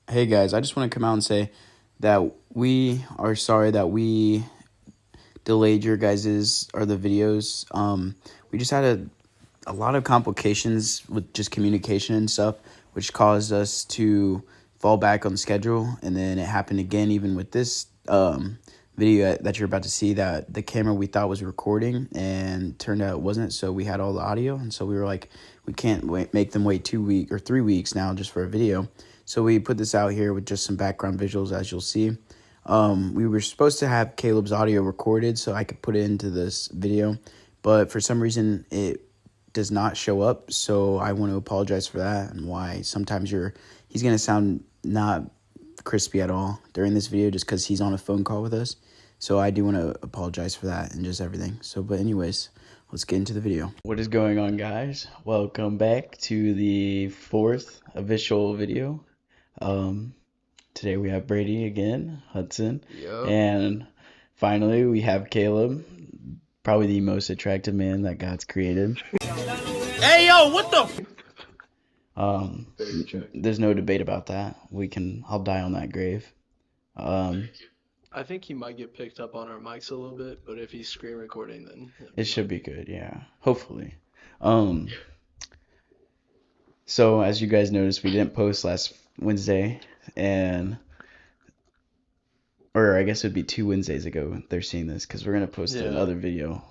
Hey guys, I just want to come out and say that we are sorry that we delayed your guys's or the videos. We just had a lot of complications with just communication and stuff, which caused us to fall back on schedule. And then it happened again, even with this video that you're about to see, that the camera we thought was recording and turned out it wasn't. So we had all the audio, and so we were like, we can't make them wait 2 weeks or 3 weeks now just for a video. So we put this out here with just some background visuals, as you'll see. We were supposed to have Caleb's audio recorded so I could put it into this video, but for some reason it does not show up. So I want to apologize for that and why sometimes he's going to sound not crispy at all during this video just because he's on a phone call with us. So I do want to apologize for that and just everything. So, but anyways, let's get into the video. What is going on, guys? Welcome back to the fourth official video. Today we have Brady again, Hudson, and finally we have Caleb, probably the most attractive man that God's created. Hey yo, what the? There's no debate about that. I'll die on that grave. I think he might get picked up on our mics a little bit, but if he's screen recording, then it should be good. Yeah, hopefully. So as you guys noticed, we didn't post last Wednesday, or I guess it would be 2 Wednesdays ago they're seeing this, because we're going to post another video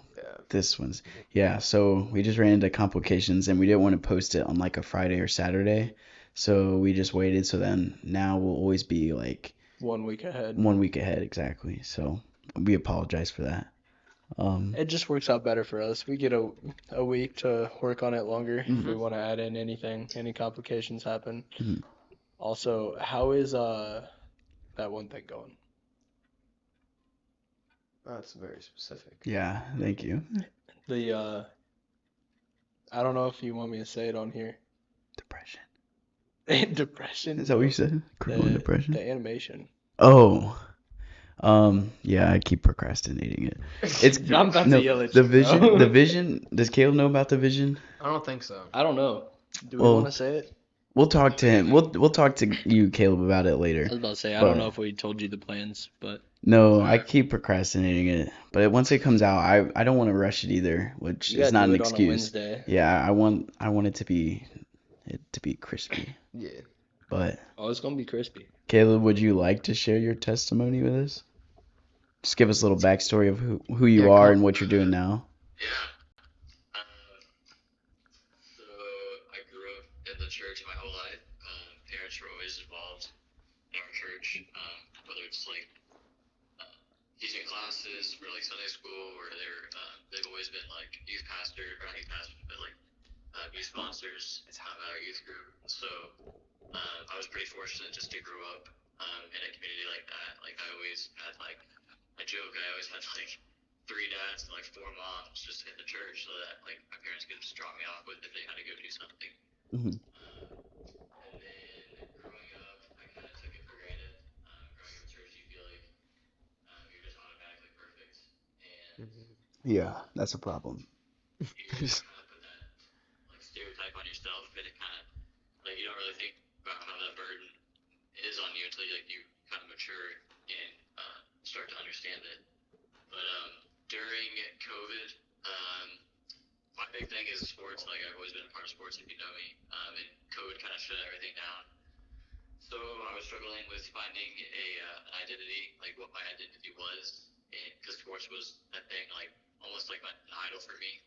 this Wednesday. Yeah, so we just ran into complications, and we didn't want to post it on like a Friday or Saturday, so we just waited. So then now we'll always be like 1 week ahead. 1 week ahead, exactly. So we apologize for that. It just works out better for us. We get a week to work on it longer if we want to add in any complications happen. Also, how is that one thing going? That's very specific. Yeah, thank you. I don't know if you want me to say it on here. Depression. Depression? Is that what you said? Crippling depression? The animation. Oh. Yeah, I keep procrastinating it. It's I'm about to yell at the you, vision. bro. The vision. Does Caleb know about the vision? I don't think so. I don't know. Do we Well, want to say it? We'll talk to him. We'll talk to you, Caleb, about it later. I was about to say, I don't know if we told you the plans, but No, I keep procrastinating it. But once it comes out, I don't want to rush it either, which you is gotta not do an it on a excuse. Wednesday. Yeah, I want it to be crispy. Yeah. But Oh, it's gonna be crispy. Caleb, would you like to share your testimony with us? Just give us a little backstory of who you are and what you're doing now. Yeah. So I grew up in the church my whole life. Parents were always involved in our church, whether it's like teaching classes for like Sunday school, or they've always been like youth pastor, or not youth pastor, but like youth sponsors at our youth group. So I was pretty fortunate just to grow up in a community like that. Like I always had like I joke, I always had like 3 dads and like 4 moms just in the church, so that like my parents could just drop me off with if they had to go do something. Mm-hmm. And then growing up, I kind of took it for granted. Growing up in church, you feel like you're just automatically perfect, and Yeah, that's a problem. you kind of put that like stereotype on yourself, and it kind of like you don't really think about how that burden is on you until you kind of mature and start to understand it. But during COVID, my big thing is sports. Like I've always been a part of sports, if you know me. And COVID kind of shut everything down. So I was struggling with finding an identity, like what my identity was, because sports was that thing, like almost like an idol for me.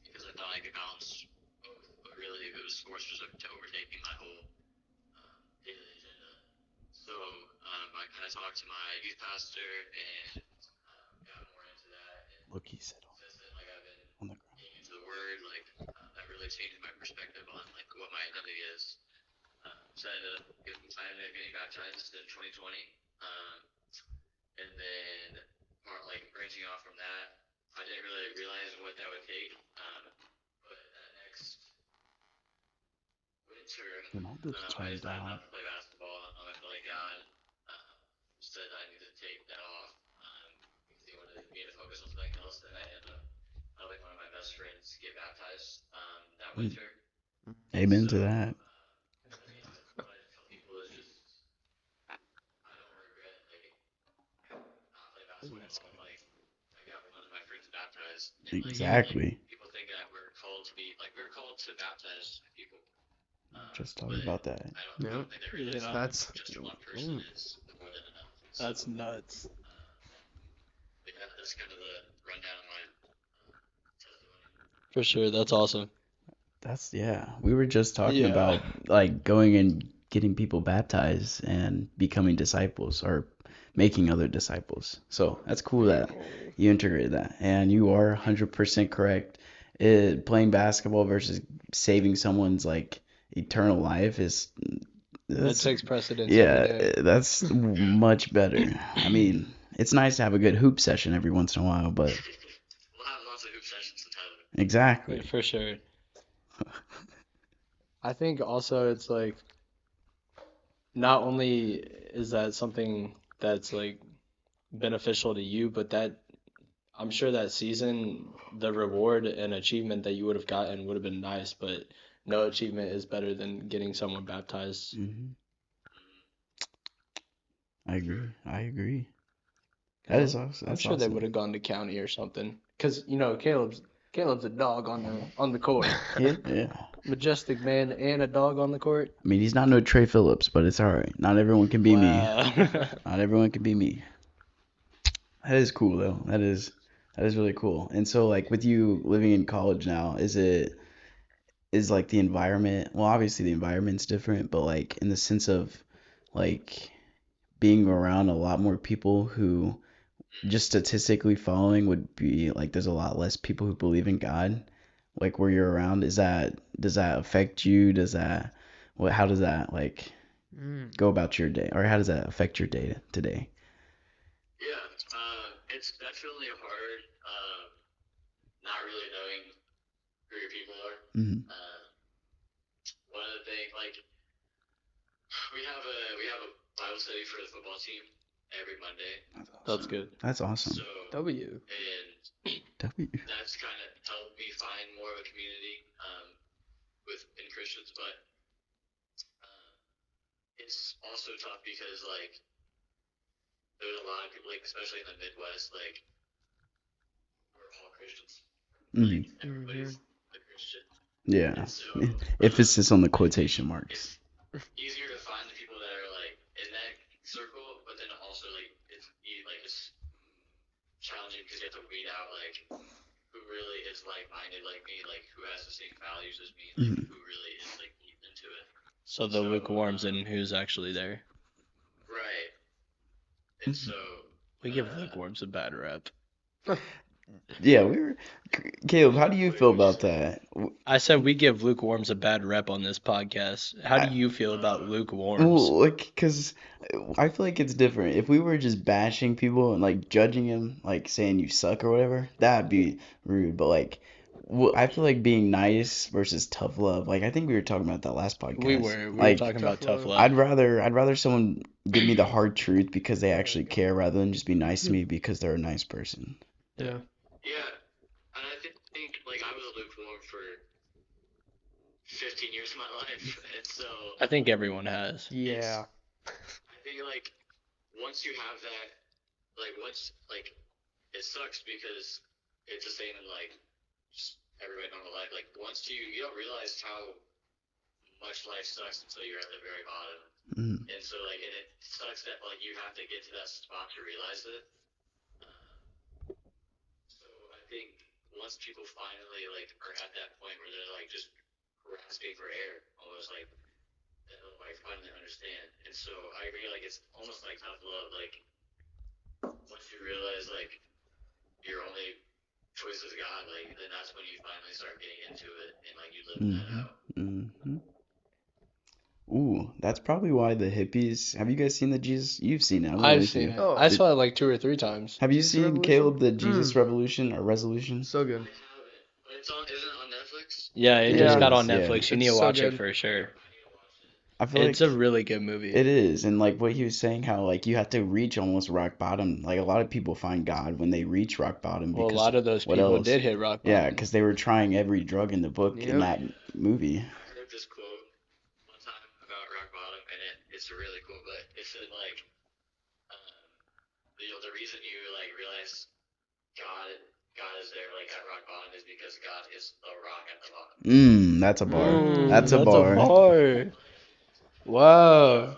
Because I thought I could balance both, but really, if it was sports was overtaking my whole daily agenda. So I kind of talked to my youth pastor and got more into that. And Look, he said since then, like I've been on the ground. getting into the word, like that really changed my perspective on like what my identity is. So I ended up getting baptized in 2020, and then like branching off from that, I didn't really realize what that would take. But that next winter, I decided not to play basketball. I felt like God said I needed to take that off because He wanted me to focus on something else. And I ended up helping one of my best friends get baptized that winter. Amen to that. What I tell people is just like I got one of my friends baptized. Exactly. People think that we're called to baptize people. Just talking about that. I don't think there is. Yeah. That's Just one person is more than enough. So, That's nuts. but yeah, that's kind of the rundown of my testimony. For sure. That's awesome. That's we were just talking Yeah. about like going and getting people baptized and becoming disciples or making other disciples. So that's cool that you integrated that. And you are 100% correct. Playing basketball versus saving someone's like eternal life is That takes precedence every day. that's much better. I mean, it's nice to have a good hoop session every once in a while, but We'll have lots of hoop sessions in Tyler. exactly. For sure. I think also it's like not only is that something that's like beneficial to you, but that I'm sure that season, the reward and achievement that you would have gotten would have been nice, but no achievement is better than getting someone baptized. I agree. That is awesome. I'm That's sure they awesome. would have gone to county or something, because Caleb's a dog on the court. Yeah. Majestic man and a dog on the court. I mean, he's not no Trey Phillips, but it's all right. Not everyone can be me. Wow. Not everyone can be me. That is cool though. That is really cool. And so like with you living in college now, is like the environment, well obviously the environment's different, but like in the sense of like being around a lot more people who just statistically following would be like there's a lot less people who believe in God, like where you're around, does that affect you? How does that like go about your day, or how does that affect your day today? Yeah, it's definitely hard. Not really knowing who your people are. Mhm. One of the things, like, we have a Bible study for the football team every Monday. That's good. That's awesome. So W. and that's kind of helped me find more of a community within Christians, but it's also tough because like there's a lot of people, like especially in the Midwest, like we're all Christians. Like everybody's a Christian. Yeah. And so Emphasis on the quotation marks. it's easier to find the people that are like in that circle, but then also like it's challenging because you have to weed out like who really is like-minded like me, like who has the same values as me, like who really is like deep into it. So the lukewarms and who's actually there. Right. And so We give lukewarms a bad rep. Yeah, Caleb, how do you feel about that? I said we give lukewarms a bad rep on this podcast. How do you feel about lukewarms? Well, like, because I feel like it's different. If we were just bashing people and like judging them, like saying you suck or whatever, that'd be rude. But like, I feel like being nice versus tough love. Like, I think we were talking about that last podcast. We were like, talking about tough love. I'd rather someone give me the hard truth because they actually care rather than just be nice to me because they're a nice person. Yeah. yeah, and I think like I was a lukewarm for 15 years of my life, and so I think everyone has. Yeah. I think like once you have that, like once like it sucks because it's the same in like just everybody normal life. Like once you don't realize how much life sucks until you're at the very bottom, and so like and it sucks that like you have to get to that spot to realize it. So I think once people finally like are at that point where they're like just grasping for air, almost like they'll like finally understand. And so I agree, like it's almost like tough love. Like once you realize like your only choice is God, like then that's when you finally start getting into it and like you live that out. Ooh, that's probably why the hippies. Have you guys seen the Jesus? You've seen it. I've seen it. Oh. I saw it like 2 or 3 times. Have you Jesus seen Revolution? Caleb the Jesus Revolution or Resolution? So good. I haven't, but it's on. Isn't it on Netflix? Yeah, it Yeah. just got on Yeah. Netflix. You need to It's so watch it good. for sure. I need to watch it. I feel It's like a really good movie. it is, and like what he was saying, how like you have to reach almost rock bottom. Like a lot of people find God when they reach rock bottom. Well, a Because lot of those what people else? did hit rock bottom. Yeah, because they were trying every drug in the book in Yep. that movie. I heard this quote one time about rock bottom, and it's really cool. But it said like the reason you like realize God is there like at rock bottom is because God is a rock at the bottom. That's a bar. That's Mm, a that's a bar. bar. Wow.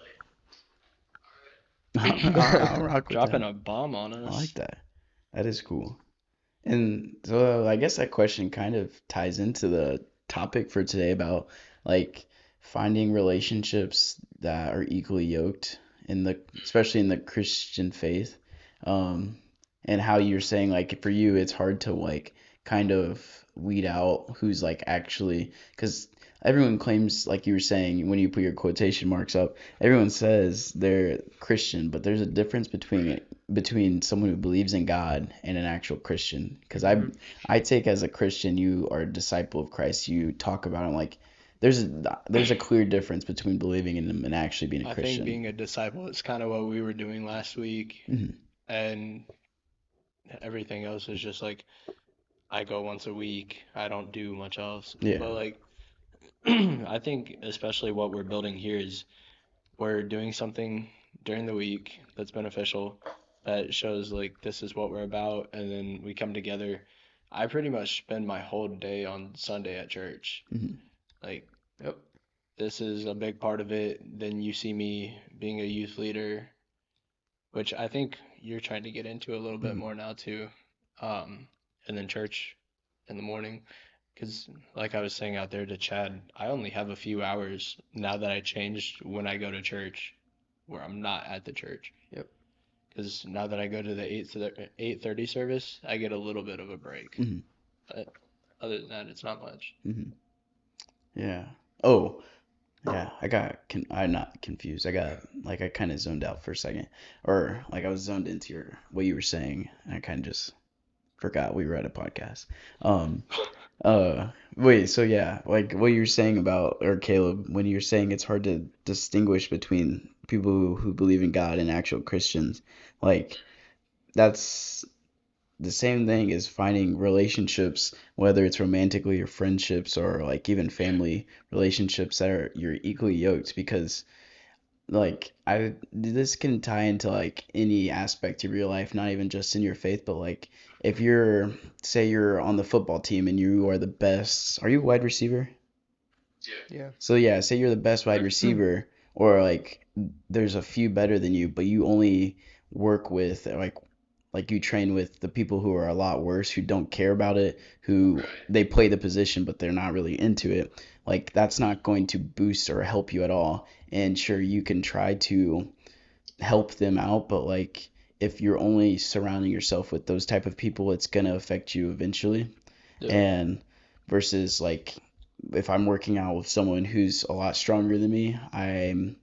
I'll rock with Dropping that. a bomb on I us. like that. That is cool. And so I guess that question kind of ties into the topic for today about like finding relationships that are equally yoked in the especially in the Christian faith. Um, and how you're saying like for you it's hard to like kind of weed out who's like actually because everyone claims like you were saying when you put your quotation marks up, everyone says they're Christian, but there's a difference between someone who believes in God and an actual Christian. Because I take as a Christian, you are a disciple of Christ. You talk about him like there's a clear difference between believing in him and actually being a I Christian. think being a disciple is kind of what we were doing last week, and everything else is just like I go once a week. I don't do much else. Yeah. But like, I think especially what we're building here is we're doing something during the week that's beneficial, that shows like this is what we're about, and then we come together. I pretty much spend my whole day on Sunday at church. Like, Yep. this is a big part of it. Then you see me being a youth leader, which I think you're trying to get into a little bit more now too. And then church in the morning. Because, like I was saying out there to Chad, I only have a few hours now that I changed when I go to church where I'm not at the church. Yep. Because now that I go to the 8:30 service, I get a little bit of a break. But other than that, it's not much. Yeah. Oh, yeah. I'm not confused. I kind of zoned out for a second, or like I was zoned into what you were saying, and I kind of just forgot we were at a podcast. Wait. So yeah, like what you're saying about, or Caleb, when you're saying it's hard to distinguish between people who believe in God and actual Christians, like that's the same thing as finding relationships, whether it's romantically or friendships or like even family relationships that are you're equally yoked because like I this can tie into like any aspect of your life, not even just in your faith, but like if you're say you're on the football team and you are the best, are you a wide receiver? Yeah. So yeah, say you're the best wide receiver, or like there's a few better than you, but you only work with like you train with the people who are a lot worse, who don't care about it, who they play the position but they're not really into it. Like that's not going to boost or help you at all. And sure, you can try to help them out, but like if you're only surrounding yourself with those type of people, it's gonna affect you eventually. Yeah. And versus like if I'm working out with someone who's a lot stronger than me, I'm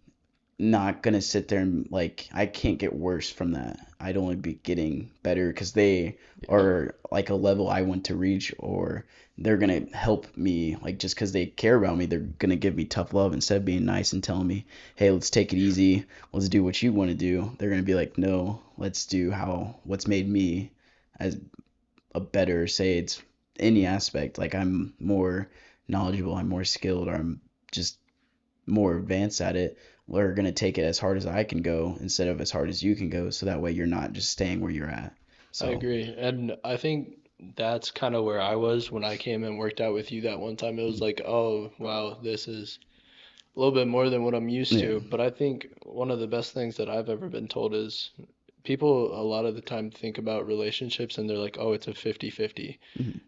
not gonna sit there and like I can't get worse from that. I'd only be getting better because they are like a level I want to reach, or they're gonna help me like just because they care about me, they're gonna give me tough love instead of being nice and telling me, hey, let's take it easy, let's do what you want to do. They're gonna be like, no, let's do what's made me as a better, say it's any aspect, like I'm more knowledgeable, I'm more skilled, or I'm just more advanced at it. We're gonna take it as hard as I can go instead of as hard as you can go, so that way you're not just staying where you're at. So I agree. And I think that's kind of where I was when I came and worked out with you that one time. It was like, oh, wow, this is a little bit more than what I'm used Yeah. to. But I think one of the best things that I've ever been told is people a lot of the time think about relationships and they're like, oh, it's a 50-50.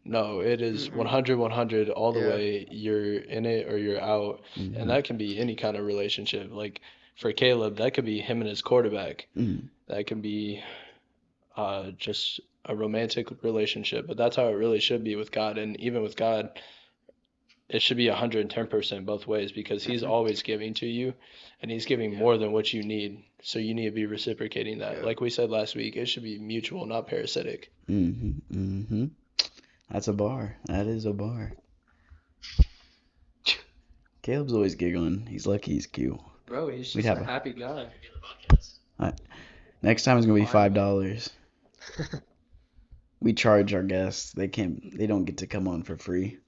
No, it is 100-100 all the Yeah. way. You're in it or you're out. And that can be any kind of relationship. Like for Caleb, that could be him and his quarterback. That can be just a romantic relationship. But that's how it really should be with God. And even with God, it should be 110% both ways because he's always giving to you and he's giving more than what you need. So you need to be reciprocating that. Yeah. Like we said last week, it should be mutual, not parasitic. That's a bar. That is a bar. Caleb's always giggling. He's lucky he's cute. Bro, he's We'd just have a a- happy guy. Next time is gonna be Fine. $5. We charge our guests. They don't get to come on for free.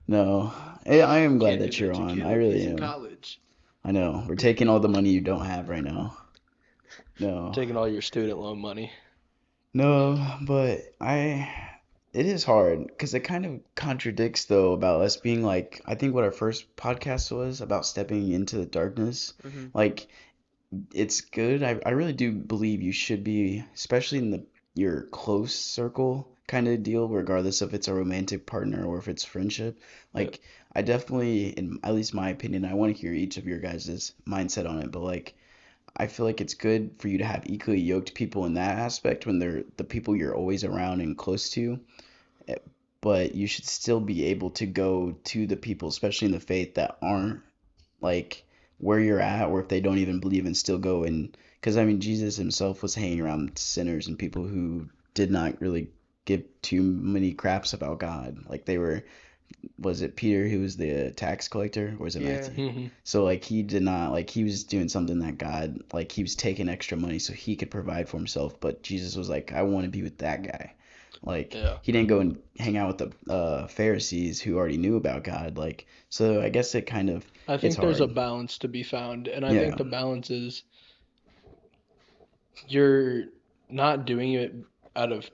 No, I am glad Can't that do you're that to on. I Caleb. really He's in am. college. I know. We're taking all the money you don't have right now. No. Taking all your student loan money. No, but it is hard because it kind of contradicts though about us being like, I think what our first podcast was about stepping into the darkness. Mm-hmm. Like, it's good. I really do believe you should be, especially in your close circle kind of deal, regardless if it's a romantic partner or if it's friendship. Like, I definitely, in at least my opinion, I want to hear each of your guys' mindset on it, but like, I feel like it's good for you to have equally yoked people in that aspect when they're the people you're always around and close to. Eh, But you should still be able to go to the people, especially in the faith, that aren't like where you're at, or if they don't even believe, and still go. And because I mean, Jesus himself was hanging around sinners and people who did not really give too many craps about God. Like they were, was it Peter who was the tax collector, or was it Yeah. Matthew? Mm-hmm. So like he did not, like he was doing something that God, like he was taking extra money so he could provide for himself. But Jesus was like, I want to be with that guy. Like Yeah. he didn't go and hang out with the Pharisees who already knew about God. Like so, I guess it kind of I it's think there's a hard. balance to be found, and I Yeah. think the balance is you're not doing it out of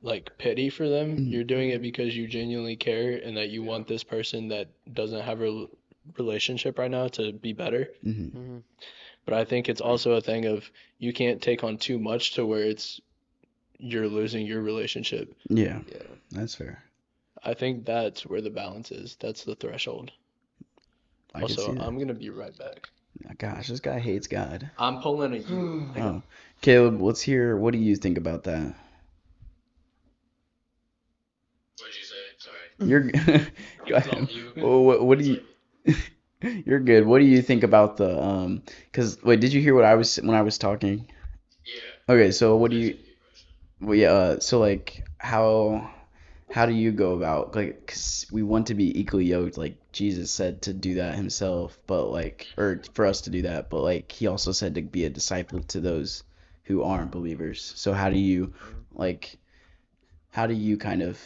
like pity for them. Mhm. You're doing it because you genuinely care and that you want this person that doesn't have a relationship right now to be better. Mm-hmm. Mm-hmm. But I think it's also a thing of you can't take on too much to where you're losing your relationship. Yeah, Yeah. that's fair. I think that's where the balance is. That's the threshold. I can Also, see that. I'm gonna be right back. Gosh, this guy hates God. I'm pulling a U. Oh, Caleb, let's hear. What do you think about that? What did you say? Sorry. You're go It's all ahead. you. Well, what do you? You're good. What do you think about the Cause wait, did you hear what I was when I was talking? Yeah. Okay, so what do That's a you? good question. Well, yeah. So like, how do you go about like? Cause we want to be equally yoked, like Jesus said to do that himself, but like, or for us to do that, but like he also said to be a disciple to those who aren't believers. So how do you, like, how do you kind of,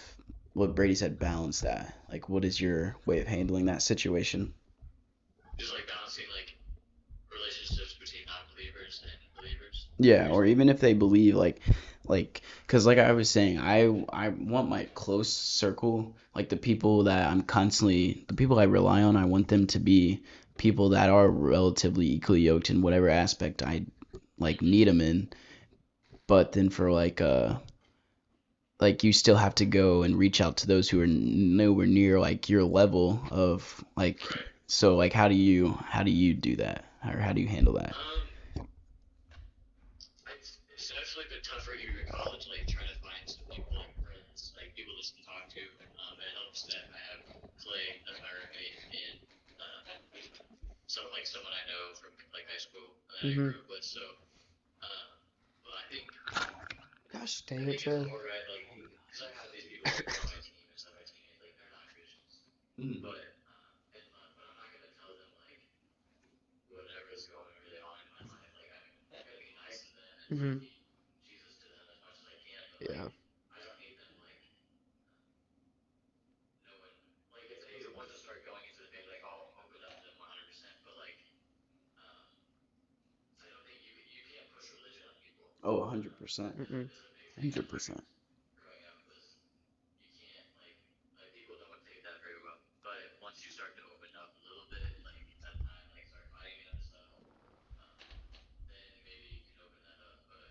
what Brady said, balance that? Like, what is your way of handling that situation? Just like balancing like relationships between non-believers and believers. Yeah, or even if they believe cuz like I was saying, I want my close circle, like the people that the people I rely on, I want them to be people that are relatively equally yoked in whatever aspect I like need them in. But then for like you still have to go and reach out to those who are nowhere near like your level of like, Right. so like how do you do that, or how do you handle that? It's definitely been tougher here in college, like trying to find some people like friends, like people just to talk to. It helps that I have Clay as my roommate and someone I know from like high school that I grew up with. So, but I think Gosh I dang think it, it's Trey. more right, like because I have these people like on my team and stuff. My teammates, like they're not Christians, but but I'm not gonna tell them like whatever is going really on in my life. Like I'm gonna be nice to them and Mm-hmm. be Jesus to them as much as I can. But like Yeah. I don't need them like knowing like if they want to start going into the faith, like I'll open up to them 100%. But like I don't think you can't push religion on people. Oh, 100%. Mm-mm. Is a big thing. 100%. Growing up was you can't like people don't take that very well. But once you start to open up a little bit, like at time, like start fighting and stuff, then maybe you can open that up. But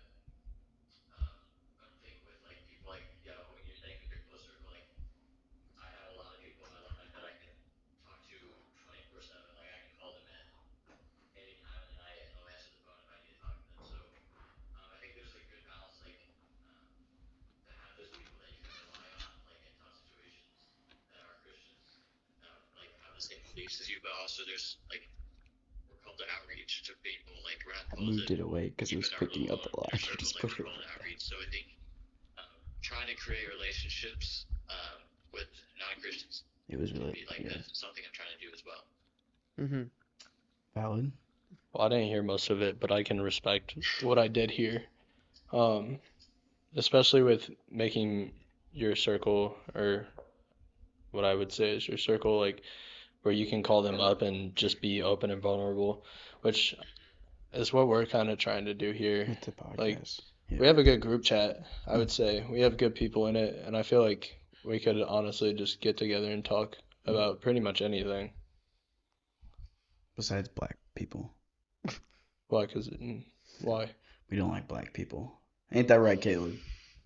I don't think with like people like when you're saying with your close circle, like I have a lot of people in my life that I can talk to 24/7. Like I can call them at any time of the night and they'll answer the phone if I need to talk to them. So I think there's a good balance, like to have those people that you can rely on, like in tough situations that are Christians, that like have the same beliefs as you, but also there's like we're called to outreach to people. Like we're not I called to moved it away because it keep was in our picking little up a lot. inner I circles. just Like put we're it called right to back. outreach. So I think trying to create relationships with non-Christians It was would really, be like yeah, something I'm trying to do as well. Mm-hmm. valid. Well, I didn't hear most of it, but I can respect what I did hear. Um, Especially with making your circle, or what I would say is your circle, like where you can call them up and just be open and vulnerable, which is what we're kind of trying to do here. With the podcast. Like, yeah. we have a good group chat, I would say. We have good people in it, and I feel like we could honestly just get together and talk about pretty much anything. Besides black people. Why? Why? We don't like black people. Ain't that right, Caleb?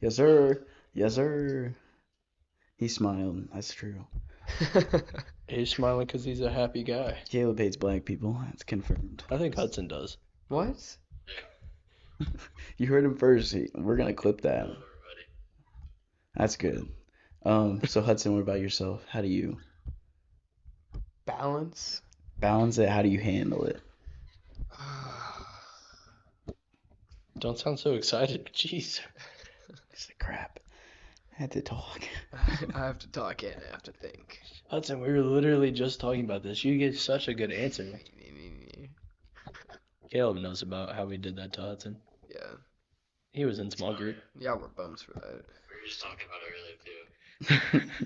Yes, sir. Yes, sir. He smiled. That's true. He's smiling because he's a happy guy. Caleb hates black people. That's confirmed. I think Hudson does. What? You heard him first. We're gonna clip that. Hello, everybody. That's good. So Hudson, what about yourself? How do you Balance? balance it? How do you handle it? Don't sound so excited. Jeez. It's like crap. I had to talk. I have to talk and I have to think. Hudson, we were literally just talking about this. You get such a good answer. Caleb knows about how we did that to Hudson. Yeah. He was in small group. Yeah, we're bums for that. We were just talking about it earlier too.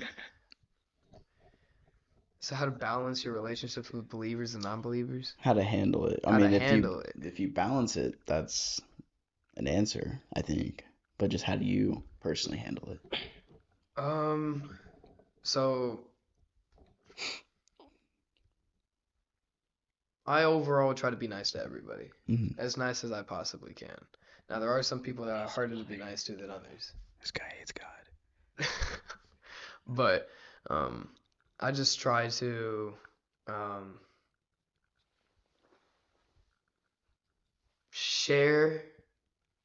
So how to balance your relationships with believers and non-believers? How to handle it. I How to mean, if handle it. if you balance it, that's an answer, I think. But just how do you personally handle it? So I overall try to be nice to everybody. Mhm. As nice as I possibly can. Now there are some people that are harder to be nice to than others. This guy hates God. But I just try to share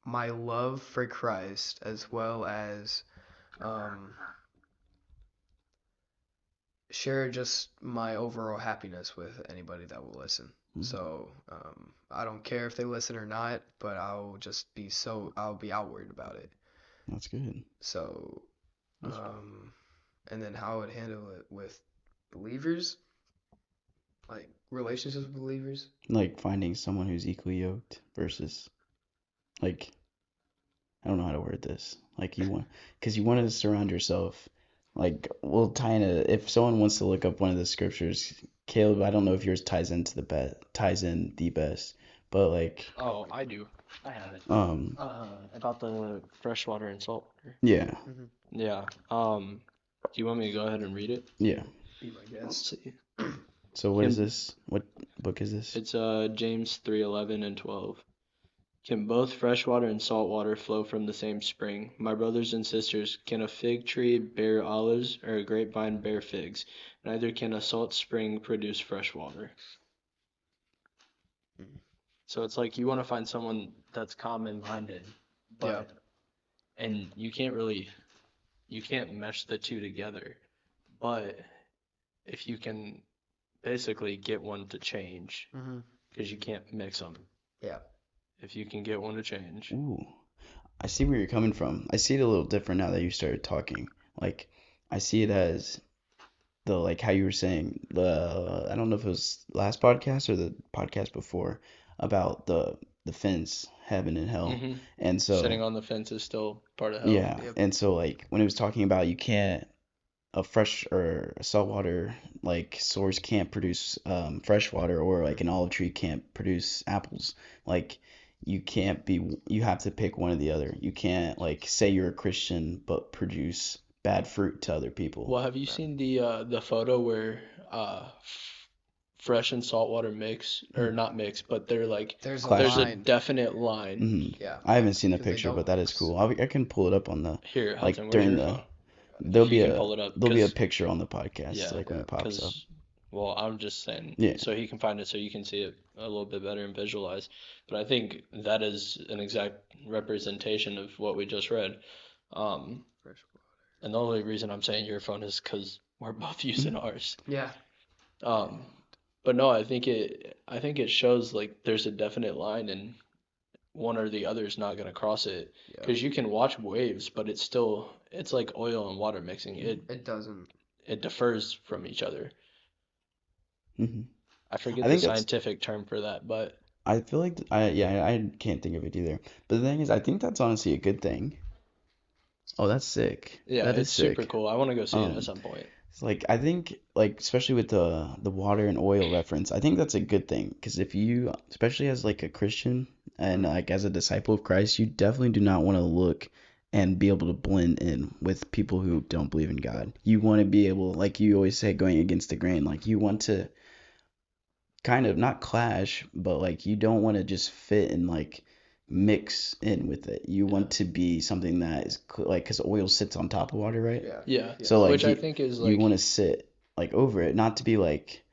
my love for Christ as well as share just my overall happiness with anybody that will listen. Mhm. So I don't care if they listen or not, but I'll be outward about it. That's good. So That's- and then how I would handle it with believers, like relationships with believers. Like finding someone who's equally yoked versus, like, I don't know how to word this. Like because you want to surround yourself. Like, we'll tie in if someone wants to look up one of the scriptures, Caleb, I don't know if yours ties in the best, but like, Oh, I do. I have it. About the freshwater and saltwater. yeah, Yeah. Do you want me to go ahead and read it? yeah. Be my Let's guest. see. So what is this? What book is this? It's James 3:11 and 12. Can both freshwater and saltwater flow from the same spring? My brothers and sisters, can a fig tree bear olives or a grapevine bear figs? Neither can a salt spring produce fresh water. So it's like you want to find someone that's common-minded, but and you can't mesh the two together. But if you can basically get one to change, because you can't mix them. Yeah. If you can get one to change. Ooh, I see where you're coming from. I see it a little different now that you started talking. Like, I see it as like how you were saying, I don't know if it was last podcast or the podcast before about the fence, heaven and hell. Mhm. And so Sitting on the fence is still part of hell. yeah, Yep. and so like when it was talking about you can't a fresh or a saltwater like source can't produce fresh water, or like an olive tree can't produce apples. Like you have to pick one or the other. You can't like say you're a Christian but produce bad fruit to other people. Well, have you seen the photo where fresh and saltwater mix, or not mix, but they're like There's a there's a line. definite line. Mhm. Yeah. I haven't seen the 'Cause they picture, don't but that is mix. cool. I can pull it up on the Here, like Hudson, where's during your the phone? there'll be You can a pull it up, there'll be a 'cause- picture on the podcast Yeah, like when it pops up. Well, I'm just saying, Yeah. so he can find it, so you can see it a little bit better and visualize. But I think that is an exact representation of what we just read. Fresh water. And the only reason I'm saying your phone is because we're both using ours. Yeah. But no, I think it shows like there's a definite line, and one or the other is not gonna cross it. Yeah. Because you can watch waves, but it's like oil and water mixing. It doesn't. It differs from each other. hmm I forget I the think that's- scientific term for that, but I feel like I can't think of it either. But the thing is, I think that's honestly a good thing. Oh, that's sick. yeah, That is it's super sick. cool. I want to go see it Um, at some point. It's like I think like especially with the water and oil reference, I think that's a good thing because if you, especially as like a Christian and like as a disciple of Christ, you definitely do not want to look and be able to blend in with people who don't believe in God. You want to be able, like you always say, going against the grain. Like you want to kind of not clash, but like you don't want to just fit and like mix in with it. You Yeah. want to be something that is like because oil sits on top of water, right? Yeah. Yeah. Yes. So like Which I think is you like, want to sit like over it, not to be like,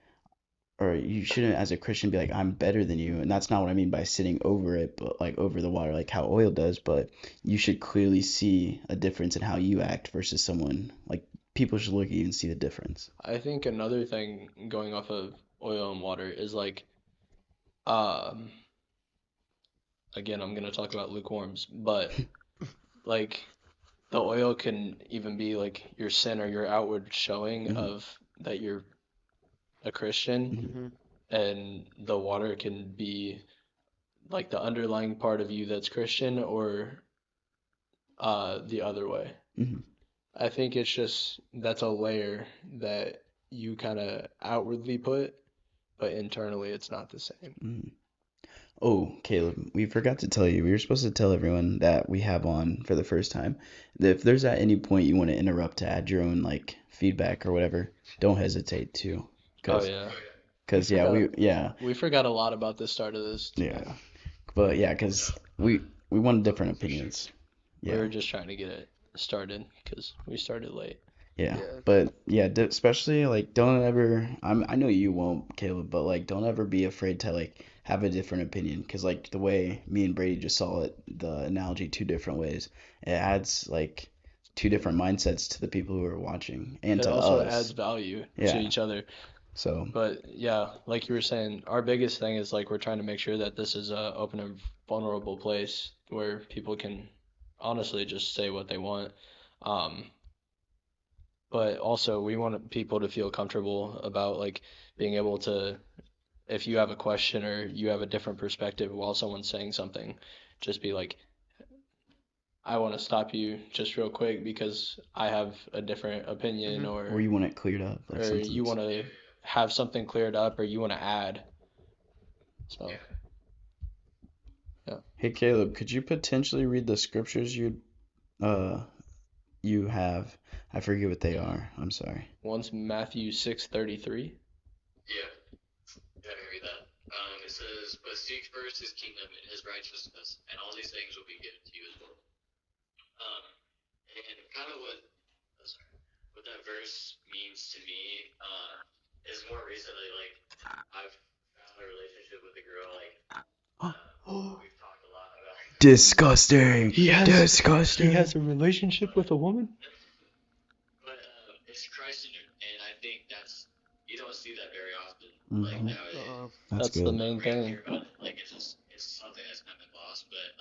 or you shouldn't as a Christian be like I'm better than you, and that's not what I mean by sitting over it, but like over the water, like how oil does. But you should clearly see a difference in how you act versus someone. Like people should look at you and see the difference. I think another thing going off of oil and water is like, um, again, I'm gonna talk about lukewarms, but like the oil can even be like your sin or your outward showing Mhm. of that you're a Christian, Mm-hmm. and the water can be like the underlying part of you that's Christian or the other way. Mhm. I think it's just that's a layer that you kind of outwardly put, but internally it's not the same. Mhm. Oh, Caleb, we forgot to tell you. We were supposed to tell everyone that we have on for the first time. If there's at any point you want to interrupt to add your own like feedback or whatever, don't hesitate to. Oh Cause, yeah. We cause yeah, forgot we forgot a lot about the start of this tonight. yeah, but yeah, cause we want different opinions. We Yeah, were just trying to get it started because we started late. yeah, Yeah. but yeah, especially like don't ever. I know you won't, Caleb, but like don't ever be afraid to like have a different opinion. Cause like the way me and Brady just saw it, the analogy two different ways, it adds like two different mindsets to the people who are watching and It to also adds us. value to Yeah. each other. So But yeah, like you were saying, our biggest thing is like we're trying to make sure that this is a open and vulnerable place where people can honestly just say what they want. Um, but also we want people to feel comfortable about like being able to, if you have a question or you have a different perspective while someone's saying something, just be like, I want to stop you just real quick because I have a different opinion, Mm-hmm. or you want it cleared up, like or you something's. want to have something cleared up or you want to add. So, yeah. Hey Caleb, could you potentially read the scriptures uh you have? I forget what they are. I'm sorry. One's Matthew 6:33. Yeah, yeah, I can read that. It says, "But seek first His kingdom and His righteousness, and all these things will be given to you as well." Um, and kind of what that verse means to me is more recently, like I've found a relationship with a girl, like we've talked a lot about. Disgusting. He Disgusting. has a relationship with a woman? But it's Christ in it, and I think you don't see that very often, like Mhm. nowadays. That's the good. main We don't thing. hear about it. Like it's something that's kind of lost. But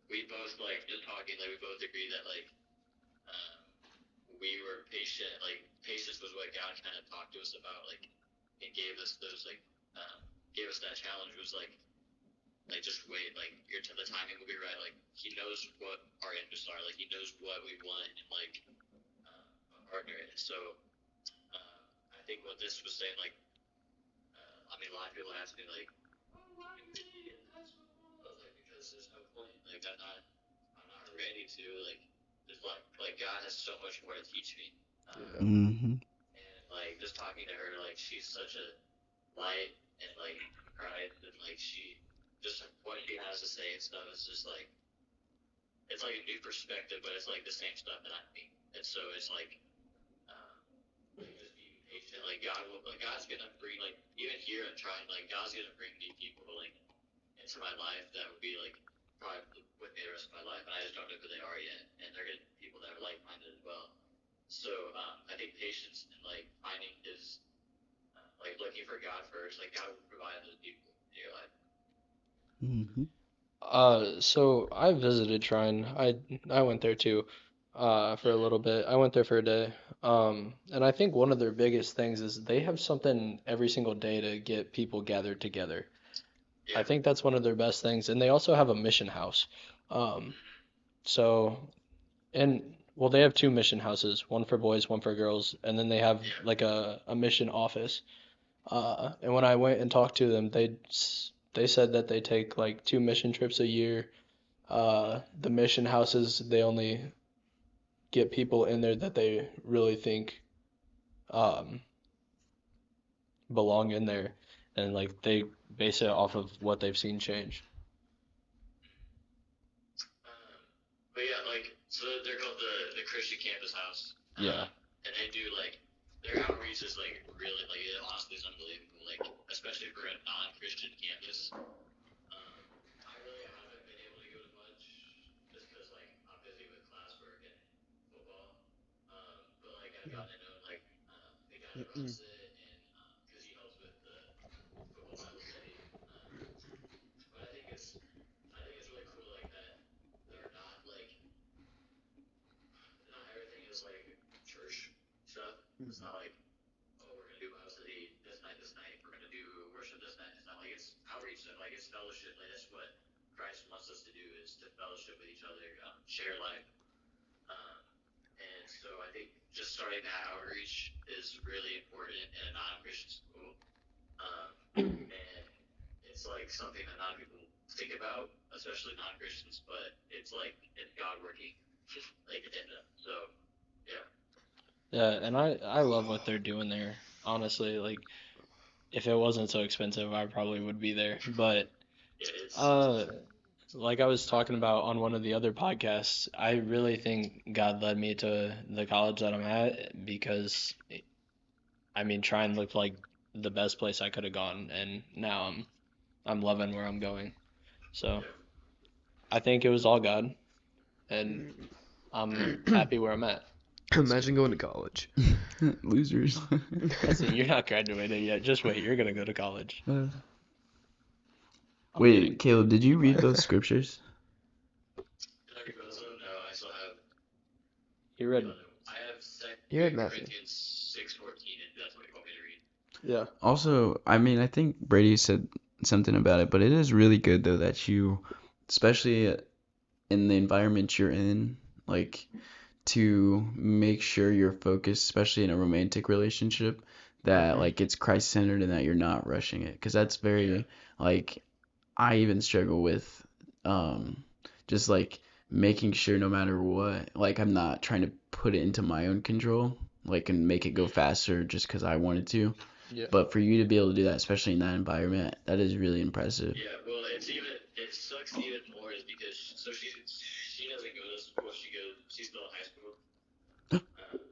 we both like just talking. Like we both agree that like um, we were patient. Like patience was what God kind of talked to us about. Like it gave us those gave us that challenge. Was like just wait. Like the timing will be right. Like He knows what our interests are. Like He knows what we want and like a partner. And so I think what this was saying, like I mean, a lot of people ask me like, because there's no point. Like I'm not ready to like. There's like God has so much more to teach me. Mm-hmm. And like just talking to her, like she's such a light and like Christ, and like she just what she has to say and stuff is just like it's like a new perspective, but it's like the same stuff that I think. And so it's like just being patient. Like God's gonna bring like even here and trying like God's gonna bring me people like into my life that would be like probably with me the rest of my life, and I just don't know who they are yet. And they're gonna be people that are like minded as well. So I think patience and like finding His like looking for God first, like God will provide those people in your life. Mm-hmm. So I visited Shrine. I went there too, for a little bit. I went there for a day. And I think one of their biggest things is they have something every single day to get people gathered together. I Yeah. think that's one of their best things. And they also have a mission house. So, and well, they have 2 mission houses, one for boys, one for girls, and then they have like a mission office. And when I went and talked to them, they said that they take like 2 mission trips a year. The mission houses, they only get people in there that they really think um, belong in there, and like they base it off of what they've seen change. But yeah, like, so they're called the Christian Campus House. Yeah. And they do, like, their outreach is, like, really, like, it honestly is unbelievable. Like, especially for a non-Christian campus. I really haven't been able to go to much just because, like, I'm busy with classwork and football. But, like, I've gotten to know, like, the guy that runs it, and because he helps with the football Bible study. But I think it's really cool, like, that they're not, like, not everything is like church stuff. It's not like, oh, we're gonna do Bible study this night, this night. We're gonna do worship this night. It's not like it's outreach stuff. Like it's fellowship. Like that's what Christ wants us to do is to fellowship with each other, share life. And so I think just starting that outreach is really important in a non-Christian school. And it's like something that not people think about, especially non-Christians. But it's like it's God working, like in them. So. Yeah, and I love what they're doing there. Honestly, like if it wasn't so expensive, I probably would be there. But like I was talking about on one of the other podcasts, I really think God led me to the college that I'm at because I mean, Trine looked like the best place I could have gone, and now I'm loving where I'm going. So I think it was all God, and I'm happy where I'm at. Imagine going to college. Losers. Listen, you're not graduated yet. Just wait. You're gonna go to college. I'm Wait, kidding. Caleb, did you read those scriptures? Did I read those? No, I still have. You read? I have You read Matthew. Corinthians 6:14, and that's what you want me to read. Yeah. Also, I mean, I think Brady said something about it, but it is really good though that you, especially in the environment you're in, like to make sure you're focused, especially in a romantic relationship, that like it's Christ-centered and that you're not rushing it, because that's very like I even struggle with just like making sure no matter what, like I'm not trying to put it into my own control, like and make it go faster just because I wanted to. Yeah. But for you to be able to do that, especially in that environment, that is really impressive. Yeah, well, it sucks even more is because she doesn't go to school. She's still in high school.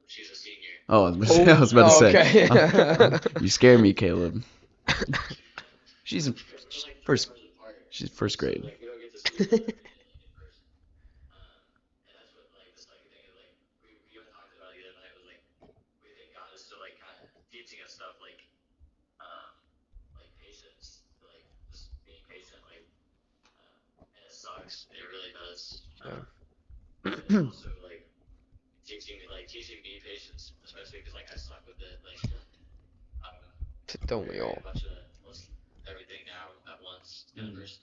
She's a senior. Oh, I was about to say. Okay. You scare me, Caleb. She's in first. She's first grade. Like we don't get to see each other in person. And that's what like the second thing is like we even talked about the other night was like we think God is still like kind of teaching us stuff like patience, like just being patient, like and it sucks. It really does. But also like teaching me patience, especially because like I suck with it. Like Don't we all? a bunch of everything now at once kind of person.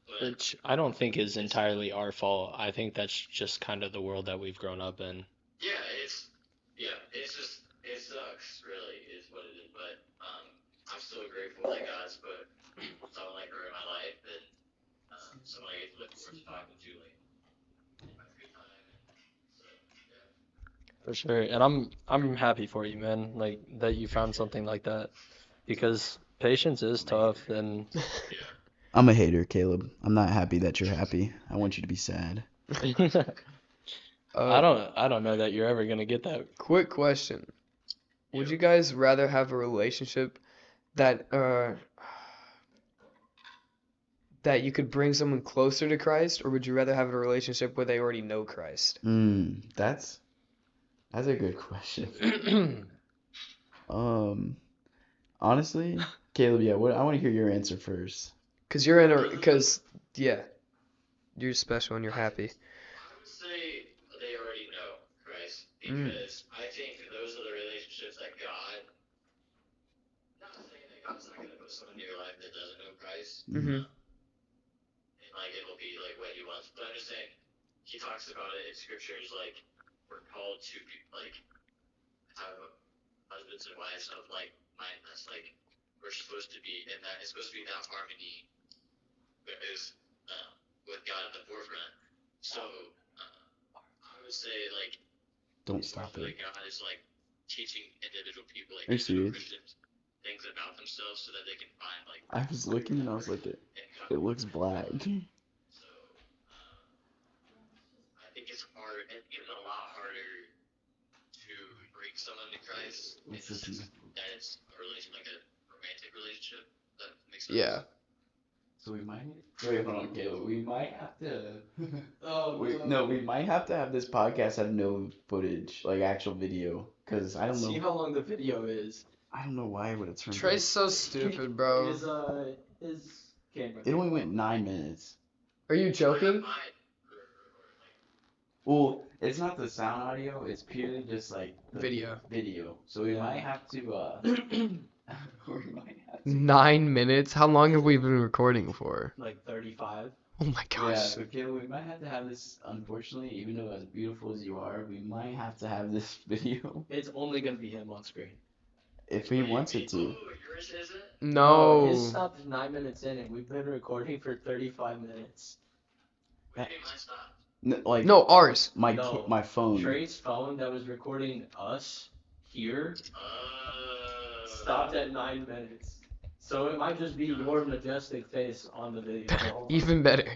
But Which I don't think is entirely our fault. I think that's just kind of the world that we've grown up in. yeah, it's just it sucks really is what it is. But I'm still grateful that God's put someone like her in my life and someone I get to look forward to talking to like in my free time. So yeah. For sure. And I'm happy for you, man. Like that you found something like that. Because patience is tough and I'm a hater, Caleb. I'm not happy that you're happy. I want you to be sad. I don't know that you're ever gonna get that. Quick question. Would you guys rather have a relationship that you could bring someone closer to Christ, or would you rather have a relationship where they already know Christ? That's a good question. Honestly, Caleb, yeah, I want to hear your answer first. You're special and you're happy. I would say they already know Christ because I think those are the relationships that God. Not saying that God's not going to put someone in your life that doesn't know Christ. Mm-hmm. And like it'll be like what He wants, but I'm just saying he talks about it in scriptures, like we're called to be like have husbands and wives of like mind. That's like we're supposed to be, and that it's supposed to be that harmony that is with God at the forefront. So I would say like Don't it's stop like it. God is like teaching individual people, like Are you individual serious? Christians, things about themselves so that they can find like. I was looking and I was like, it looks black. So I think it's hard, and even a lot harder to bring someone to Christ in the sense that it's a relation, like a romantic relationship. That makes sense. Yeah. So we might. Wait, hold on, Caleb. We might have to. Oh, we might have to have this podcast have no footage, like actual video, because I don't See know. how long the video is. I don't know why it would have turned. Trey's so stupid, bro. His camera. It only went 9 minutes. Are you joking? Well, it's not the sound audio. It's purely just like the Video. Video. So we might have to. We might have to. 9 minutes? How long have we been recording for? Like 35. Oh my Yeah, gosh. so Caleb, we might have to have this. Unfortunately, even though as beautiful as you are, we might have to have this video It's only gonna be him on screen. if he wants it to. Yours isn't? No. His stopped 9 minutes in, and we've been recording for 35 minutes. What do you mean mine stopped? Like No, ours. No. my phone. Trey's phone that was recording us here Uh, stopped at 9 minutes. So it might just be your majestic face on the video. Even better,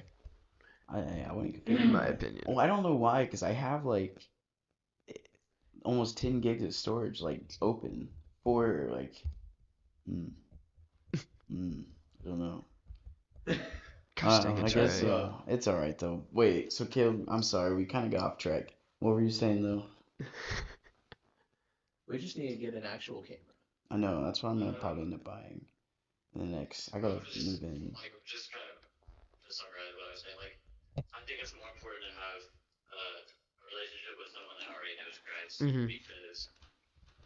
I wouldn't. in my opinion. Well, I don't know why, because I have like almost 10 gigs of storage like open for like. I don't know. Gosh dang it, I guess Trey. it's all right though. Wait, so Caleb, I'm sorry, we kind of got off track. What were you saying though? We just need to get an actual camera. I know that's what I'm gonna probably end up buying. The next, I gotta move in. like, just kind of to summarize what I was saying, like, I think it's more important to have a relationship with someone that already knows Christ Mhm. because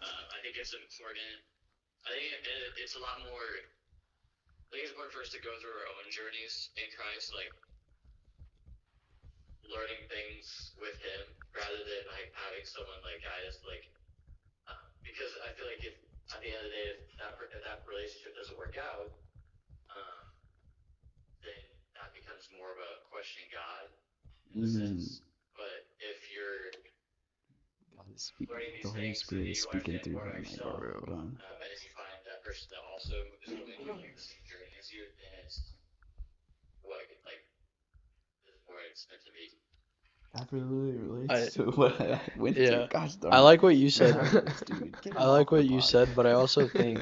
I think it's important. I think it's a lot more. I think it's important for us to go through our own journeys in Christ, like learning things with Him, rather than like having someone like guide us, like because I feel like if at the end of the day, if that relationship doesn't work out, then that becomes more of a questioning God in a sense. But if you're God is speaking. learning these The Holy things, Spirit is you speaking understand through more him about right yourself, now. Hold on. and if you find that person that also is going through the same journey as you, then it's what like this is where it's meant to be. That really relates to what I went Yeah. through. Gosh darn. I like what you said. Dude, get I him like off the what you pod. said, but I also think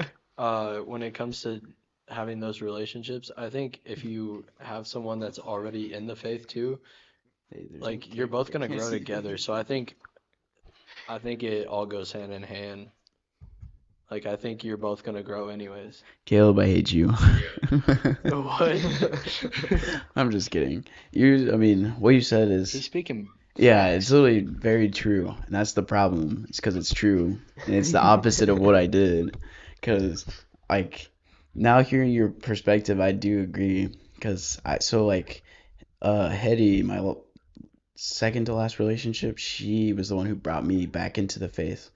when it comes to having those relationships, I think if you have someone that's already in the faith too, Hey, there's like no you're both camera. gonna Can't grow see. together. So I think it all goes hand in hand. Like I think you're both gonna grow anyways. Caleb, I hate you. What? I'm just kidding. I mean, what you said He's is, speaking. yeah, it's literally very true, and that's the problem. It's because it's true, and it's the opposite of what I did. Because, like, now hearing your perspective, I do agree. Because Hetty, my second to last relationship, she was the one who brought me back into the faith,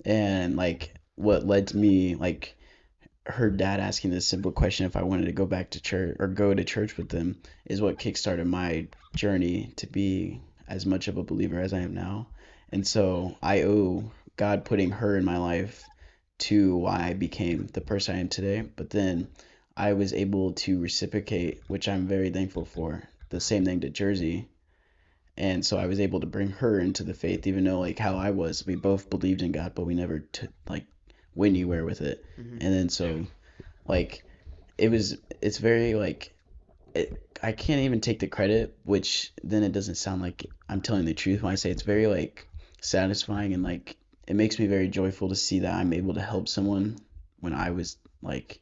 and like what led to me like her dad asking this simple question if I wanted to go back to church or go to church with them is what kickstarted my journey to be as much of a believer as I am now. And so I owe God putting her in my life to why I became the person I am today. But then I was able to reciprocate, which I'm very thankful for, the same thing to Jersey. And so I was able to bring her into the faith, even though like how I was, we both believed in God, but we never went anywhere with it. Mhm. And then so like it's very like I can't even take the credit, which then it doesn't sound like I'm telling the truth when I say it's very like satisfying, and like it makes me very joyful to see that I'm able to help someone when I was like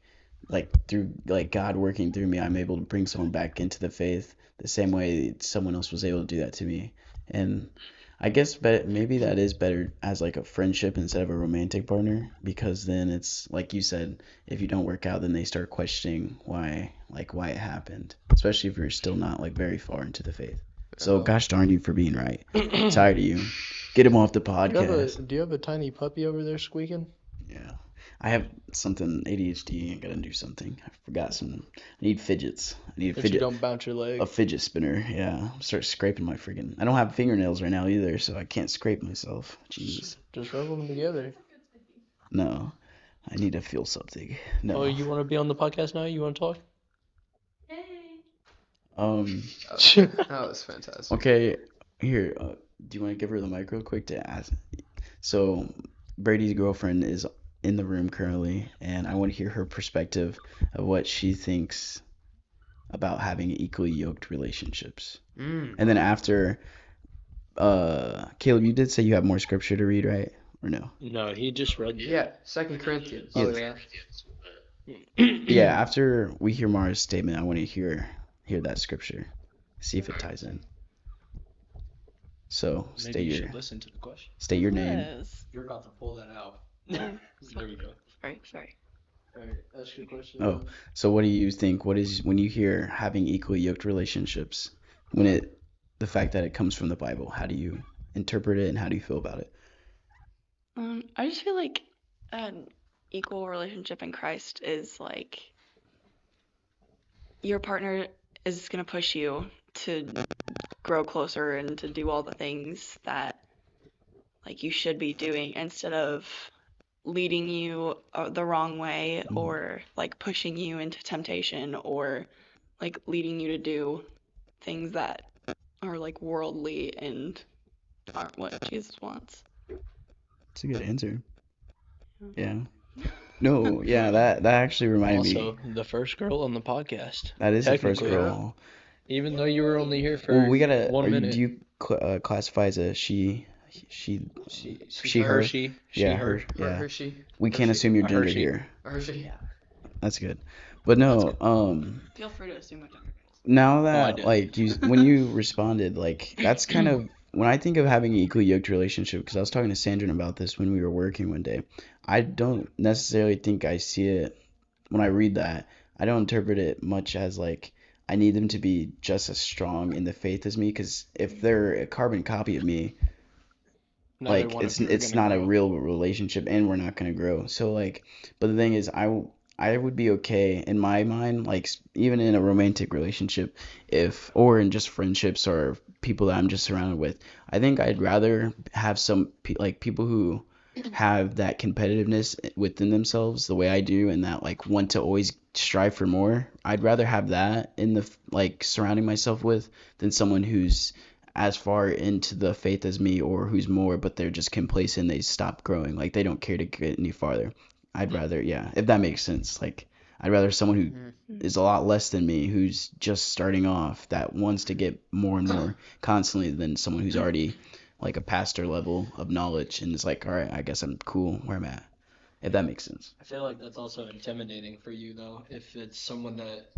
through like God working through me, I'm able to bring someone back into the faith the same way someone else was able to do that to me. And I guess maybe that is better as like a friendship instead of a romantic partner, because then it's like you said, if you don't work out, then they start questioning why it happened, especially if you're still not like very far into the faith. So Oh. gosh darn you for being right. Tired of you. Get him off the Do you have podcast. do you have a tiny puppy over there squeaking? Yeah. I have something ADHD. I gotta do something. I forgot some. I need fidgets. I need a But you fidget. don't bounce your leg. A fidget spinner. Yeah. Start scraping my friggin'. I don't have fingernails right now either, so I can't scrape myself. Jeez. Just rub them together. No. I need to feel something. No. Oh, you want to be on the podcast now? You want to talk? That was fantastic. Okay. Here. Do you want to give her the mic real quick to ask? So, Brady's girlfriend is in the room currently, and I want to hear her perspective of what she thinks about having equally yoked relationships. Mm. And then after, Caleb, you did say you have more scripture to read, right? Or no? No, he just read. Yeah, 2 Corinthians. Oh, Yeah. yeah. Yeah, after we hear Mara's statement, I want to hear that scripture. See if it ties in. So, Maybe you should listen to the question. state your name. Yes. You're about to pull that out. Oh, There we go. sorry. All right, ask your question. Oh, so what do you think? What is when you hear having equally yoked relationships? The fact that it comes from the Bible, how do you interpret it and how do you feel about it? I just feel like an equal relationship in Christ is like your partner is gonna push you to grow closer and to do all the things that like you should be doing instead of leading you the wrong way or like pushing you into temptation or like leading you to do things that are like worldly and aren't what Jesus wants. It's a good answer. Yeah. No, yeah, that actually reminded me. Also, the first girl on the podcast. That is the first technically, girl. Even though you were only here for Well, we gotta. 1 minute. Do you classify as a she, she, her? she, Yeah, her. her. Yeah. Hershey. We can't Hershey. assume your A gender Hershey. here. Hershey. That's good. But no, Feel free to assume what gender it is. now I that did. like when you responded, like that's kind of when I think of having an equally yoked relationship, because I was talking to Sandra about this when we were working one day. I don't necessarily think I see it when I read that. I don't interpret it much as like I need them to be just as strong in the faith as me, because if they're a carbon copy of me, Neither like one of you are it's gonna not a grow. real relationship and we're not going to grow. So like, but the thing is I would be okay in my mind, like even in a romantic relationship, or in just friendships or people that I'm just surrounded with. I think I'd rather have some people who have that competitiveness within themselves the way I do, and that like want to always strive for more. I'd rather have that in the like surrounding myself with than someone who's as far into the faith as me, or who's more, but they're just complacent. They stop growing. Like they don't care to get any farther. I'd rather, yeah, if that makes sense. Like I'd rather someone who is a lot less than me, who's just starting off, that wants to get more and more constantly, than someone who's already like a pastor level of knowledge and is like, all right, I guess I'm cool where I'm at. If that makes sense. I feel like that's also intimidating for you, though, if it's someone that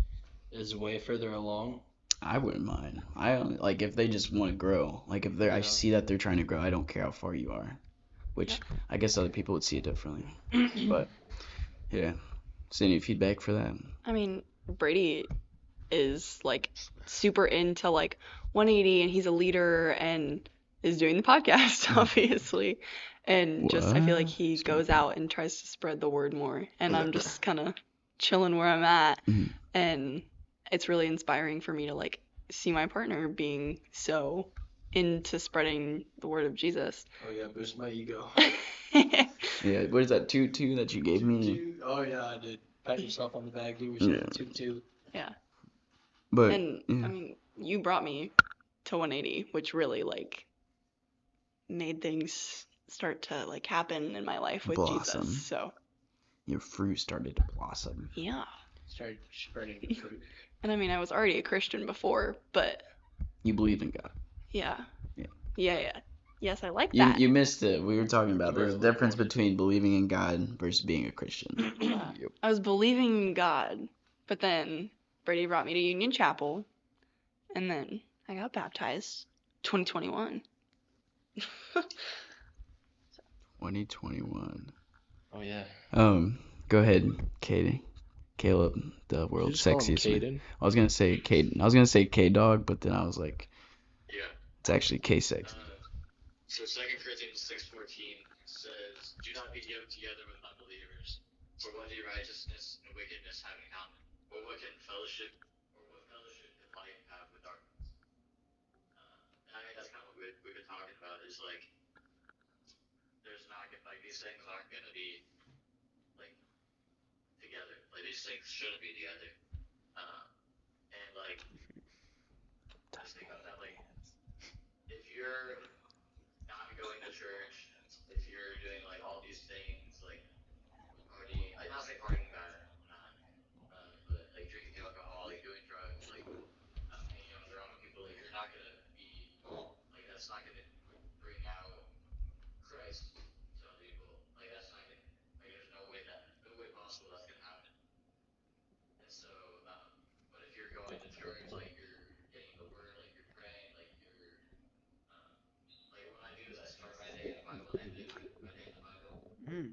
is way further along. I wouldn't mind. I only, like if they just want to grow. Like if I see that they're trying to grow, I don't care how far you are. Which I guess other people would see it differently. But yeah. Is there any feedback for that? I mean, Brady is like super into like 180 and he's a leader and is doing the podcast obviously. And just I feel like he goes out and tries to spread the word more and I'm just kind of chilling where I'm at. And it's really inspiring for me to like see my partner being so into spreading the word of Jesus. Oh yeah, boost my ego. Yeah, what is that, 2-2 that you gave me? Oh yeah, I did. Pat yourself on the back. Give yourself a 2-2. Yeah. But And I mean, you brought me to 180, which really like made things start to like happen in my life with Blossom. Jesus. So your fruit started to blossom. yeah. Started spreading the fruit. And I mean, I was already a Christian before, but You believe in God. yeah. Yeah. Yeah. Yes, I like that. You missed it. We were talking about there's a difference between believing in God versus being a Christian. Yeah. I was believing in God, but then Brady brought me to Union Chapel, and then I got baptized 2021. 2021. Oh yeah. Go ahead, Katie. Caleb, the You world's just call him sexiest man. Caden? I was gonna say Caden. I was gonna say K-Dog, but then I was like, It's actually K6. So 2 Corinthians 6:14 says, "Do not be yoked together with unbelievers. For what do righteousness and wickedness have in common? Or what fellowship can light have with darkness?" And I think that's kind of what we've been talking about. Is like there's not gonna, like these things aren't gonna be like together. Like these things shouldn't be together. And like just think about that. Like if you're not going to church, if you're doing like all these things, like partying, like not saying partying bad, not, but like drinking alcohol, like doing drugs, like hanging out with the wrong people, like you're not gonna be like that's not gonna bring out Christ to other people. Like that's not gonna like there's no way possible that's gonna happen. And so, but if you're going to church, like you're getting the word, like you're praying, like you're like what I do is I start my day in the Bible and I end my day in the Bible. And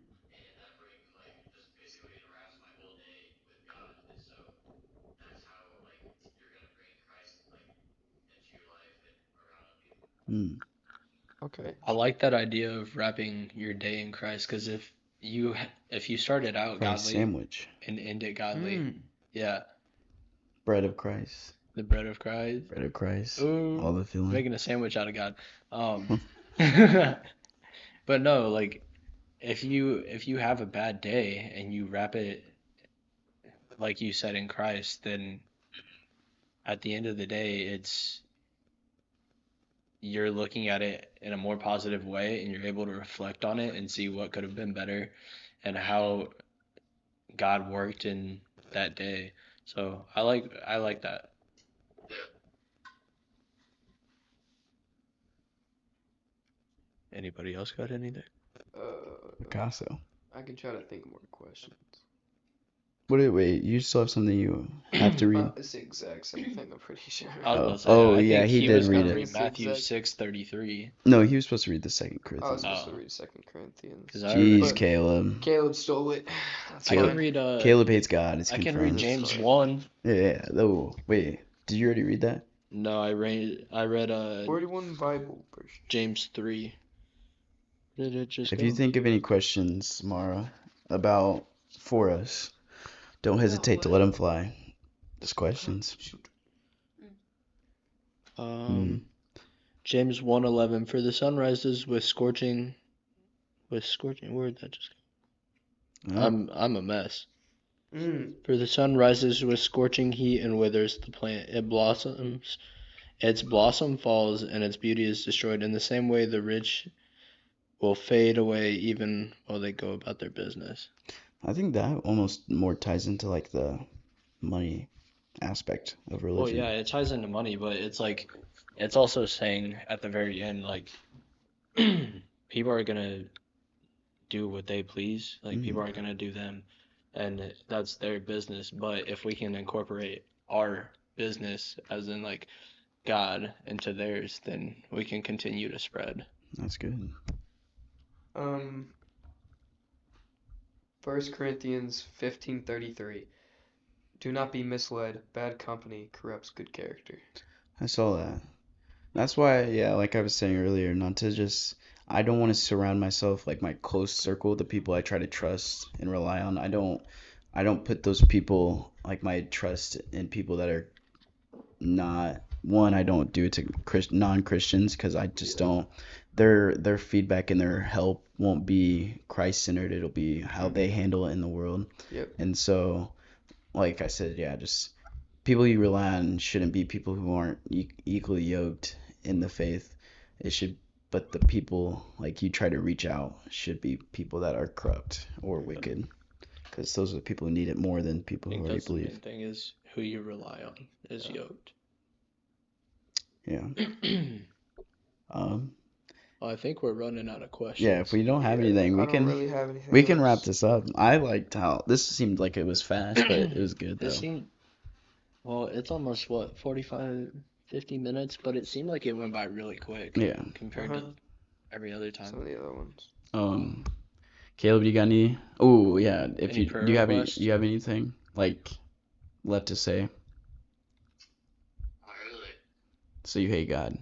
that brings like just basically it wraps my whole day with God. And so that's how like you're gonna bring Christ like into your life and around other people. Okay. I like that idea of wrapping your day in Christ, because if you started out Christ godly sandwich. and end it godly, yeah, Bread of Christ. the bread of Christ. Bread of Christ. Ooh, All the feeling. making a sandwich out of God. But no, like if you have a bad day and you wrap it like you said in Christ, then at the end of the day, you're looking at it in a more positive way and you're able to reflect on it and see what could have been better and how God worked in that day. So I like that. Anybody else got anything? Picasso. I can try to think of more questions. Wait, you still have something you have to read? It's the exact same thing, I'm pretty sure. I was Oh. gonna say, Oh, I yeah, think he he did was read gonna it. read Matthew Exact- 6:33. No, he was supposed to read the second I was Corinthians. supposed to Oh. read 2 Corinthians. 'Cause I Jeez, remember- Caleb. Caleb stole it. That's I can fine. read Caleb hates God. It's I can confirmed. read James Fine. 1. Yeah. Oh, wait. Did you already read that? No, I read 41 Bible version. James 3. Did it just If go? you think of any questions, Mara, for us, don't hesitate to let them fly. Just questions. Shoot. James 1:11, for the sun rises with scorching where'd that just go? Oh. I'm a mess. For the sun rises with scorching heat and withers the plant. It blossoms, its blossom falls, and its beauty is destroyed. In the same way, the rich will fade away even while they go about their business. I think that almost more ties into like the money aspect of religion. Well, yeah, it ties into money, but it's like, it's also saying at the very end, like, people are gonna do what they please. Like, people are gonna do them, and that's their business. But if we can incorporate our business, as in like God, into theirs, then we can continue to spread. That's good. 1 Corinthians 15:33. Do not be misled. Bad company corrupts good character. I saw that. That's why, yeah, like I was saying earlier, I don't want to surround myself, like my close circle, the people I try to trust and rely on. I don't put those people, like my trust in people that are not, I don't do it to non-Christians because I just don't, their feedback and their help won't be Christ-centered. It'll be how they handle it in the world. Yep. And so, like I said, yeah, just people you rely on shouldn't be people who aren't equally yoked in the faith. But the people like you try to reach out should be people that are corrupt or wicked, because those are the people who need it more than people I who think already that's the believe. main thing, is who you rely on is yoked. Yeah. Well, I think we're running out of questions. Yeah. If we don't have anything, I don't really have anything we can else. wrap this up. I liked how this seemed like it was fast, but it was good though. Well, it's almost 45, 50 minutes, but it seemed like it went by really quick. Yeah. Compared to every other time. Some of the other ones. Caleb, you got any? Oh yeah. If Any you prayer do you have requests? you have anything like left to say? Not really. So you hate God.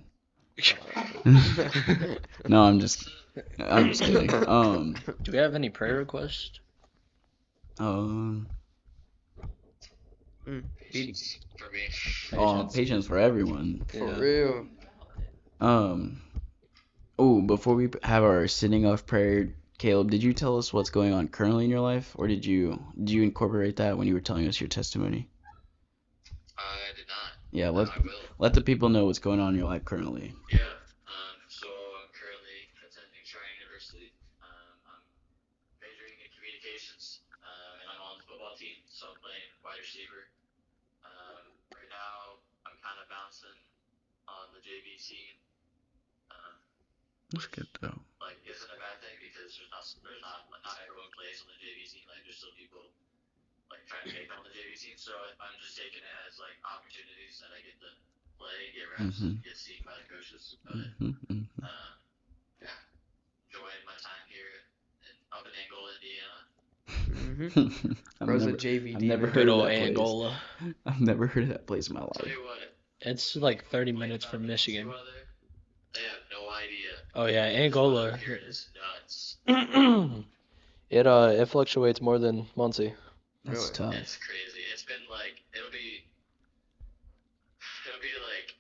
No, I'm just kidding. Do we have any prayer requests? Um, Beating. For me. patience for everyone. For Yeah. real. Before we have our sitting of prayer, Caleb, did you tell us what's going on currently in your life, or did you incorporate that when you were telling us your testimony? I did not. Yeah, I will. let the people know what's going on in your life currently. Yeah. So I'm currently attending Tryon University. I'm majoring in communications, and I'm on the football team, so I'm playing wide receiver. Right now, I'm kind of bouncing on the JV team. That's good though. Like, isn't a bad thing because not everyone plays on the JV team. Like, there's still people like trying to make it on the JV team. So I'm just taking it as like opportunities that I get to play, get reps, and get seen by the coaches. But yeah, enjoying my time here up in Angola, Indiana. Bro's a JV I've never demon. heard Good of old that place. Angola. I've never heard of that place in my Tell life. you what, It's like 30 minutes from 25 Michigan. weather, they have no idea. Oh yeah, This Angola. weather here is nuts. It fluctuates more than Muncie. That's Really? tough. It's crazy. It's been like it'll be like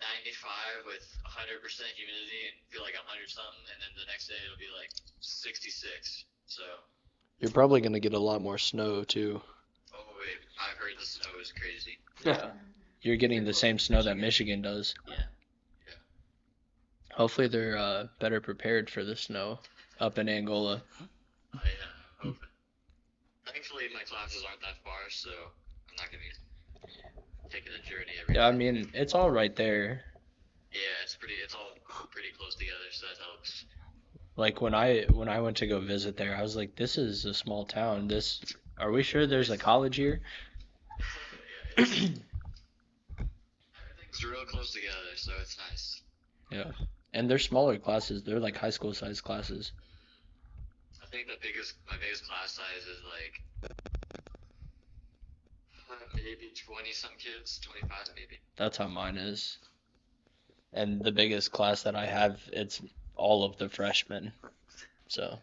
95 with 100% humidity and feel like 100 something, and then the next day it'll be like 66. So. You're probably gonna get a lot more snow too. Oh wait, I've heard the snow is crazy. Yeah. You're getting the same snow that Michigan does. Yeah. Hopefully they're better prepared for the snow up in Angola. I'm hoping. Thankfully, my classes aren't that far, so I'm not gonna be taking a journey every Yeah, I day. mean it's all right there. Yeah, it's all pretty close together, so that helps. Like when I went to go visit there, I was like, this is a small town. Are we sure there's a college here? Yeah, everything's real close together, so it's nice. Yeah. And they're smaller classes. They're like high school size classes. I think my biggest class size is like maybe 20 some kids, 25 maybe. That's how mine is. And the biggest class that I have, it's all of the freshmen. So.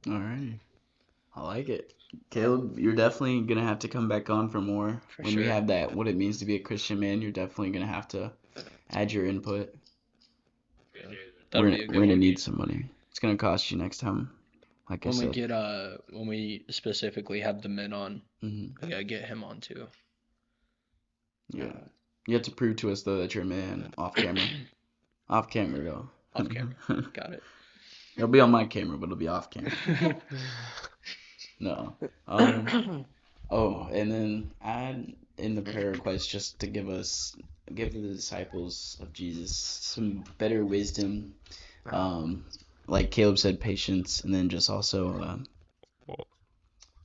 Alrighty. I like it. Caleb, you're definitely going to have to come back on for more. For when sure. we have that, what it means to be a Christian man, you're definitely going to have to add your input. That'll We're be a good going to one. need some money. It's going to cost you next time. Like I said. When we specifically have the men on, hmm we gotta get him on too. Yeah. You have to prove to us, though, that you're a man off camera. Off camera, though. Off camera. Got it. It'll be on my camera, but it'll be off camera. No. And then add in the prayer request just to give the disciples of Jesus some better wisdom. Like Caleb said, patience, and then just also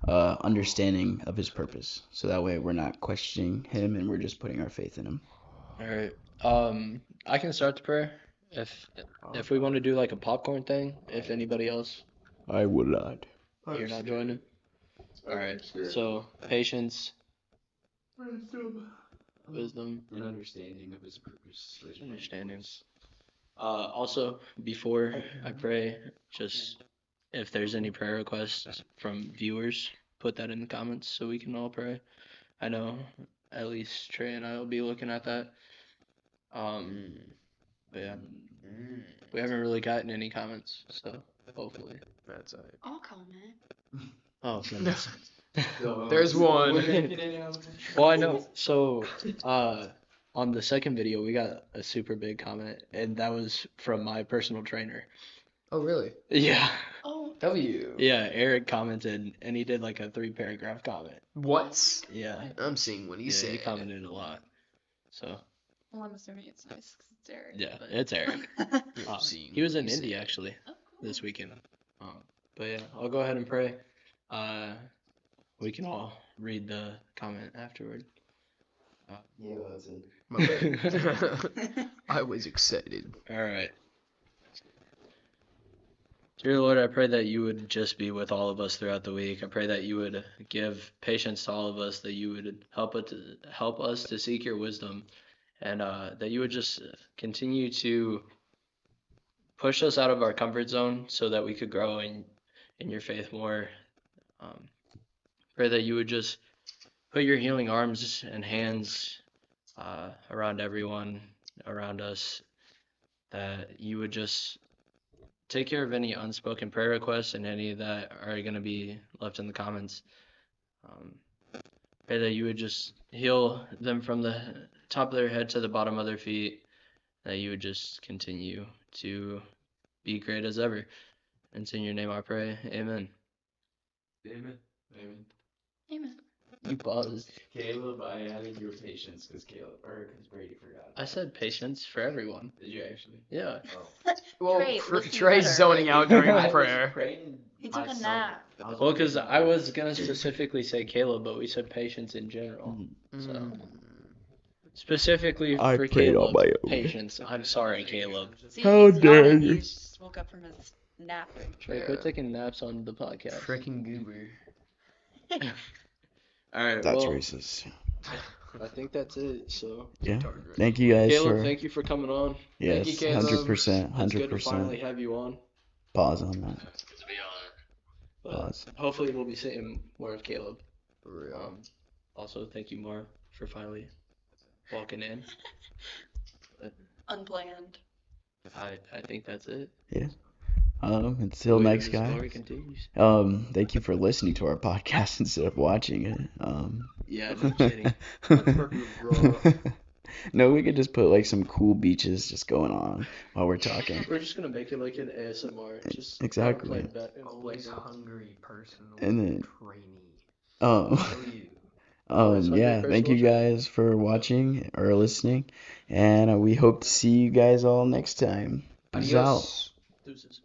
understanding of his purpose. So that way we're not questioning him and we're just putting our faith in him. All right. I can start the prayer if we want to do like a popcorn thing. If anybody else, I would not. you're not joining. All right. So patience, wisdom, And understanding of his purpose. understanding. Also, before I pray, just if there's any prayer requests from viewers, put that in the comments so we can all pray. I know at least Trey and I will be looking at that. But yeah, we haven't really gotten any comments, so hopefully. That's all right. I'll comment. Oh goodness. There's one. Well, I know. So, on the second video, we got a super big comment, and that was from my personal trainer. Oh, really? Yeah. Oh, W. Yeah, Eric commented, and he did like a 3-paragraph comment. What? Yeah. I'm seeing what he Yeah, said. he commented a lot. So, well, I'm assuming it's nice because it's Eric. yeah, but- it's Eric. I'm seeing He was what in he Indy said. actually Oh, cool. this weekend. But yeah, I'll go ahead and pray. We can all read the comment afterward. Yeah, that's it. My bad. I was excited. All right. Dear Lord, I pray that you would just be with all of us throughout the week. I pray that you would give patience to all of us, that you would help us to seek your wisdom and that you would just continue to push us out of our comfort zone so that we could grow in your faith more. Pray that you would just put your healing arms and hands around everyone around us, that you would just take care of any unspoken prayer requests and any that are going to be left in the comments. Pray that you would just heal them from the top of their head to the bottom of their feet, that you would just continue to be great as ever. And it's in your name I pray. Amen. Amen. Amen. Amen. You paused. Caleb, I added your patience because Brady forgot. I said patience for everyone. Did you actually? Yeah. Oh. Well, Trey, listen Trey's better. zoning out during I was prayer. praying He took a myself. nap. Well, because I was going to specifically say Caleb, but we said patience in general. So specifically I for prayed on Caleb, my own. patience. I'm sorry, Caleb. See, How he's dare yawning. you. He just woke up from his nap. Trey, quit taking naps on the podcast. Freaking goober. All right, That's well, racist. I think that's it. So, Yeah. Thank you guys Caleb, for. thank you for coming on. Yes, Thank you, Caleb. 100%. It's good to finally 100%. have you on. Pause on that. Good to be on it. But Pause. hopefully we'll be seeing more of Caleb. For real. Also, thank you, Mar, for finally walking in. Unplanned. I think that's it. Until Wait, next the story guys. continues. Thank you for listening to our podcast instead of watching it. Yeah, no kidding. No, we could just put like some cool beaches just going on while we're talking. We're just gonna make it like an ASMR. Just Exactly. play back. Always hungry person. And then- trainee. Oh. Show you. Yeah, thank you guys for watching or listening, and we hope to see you guys all next time. Peace out. Adios. Deuces.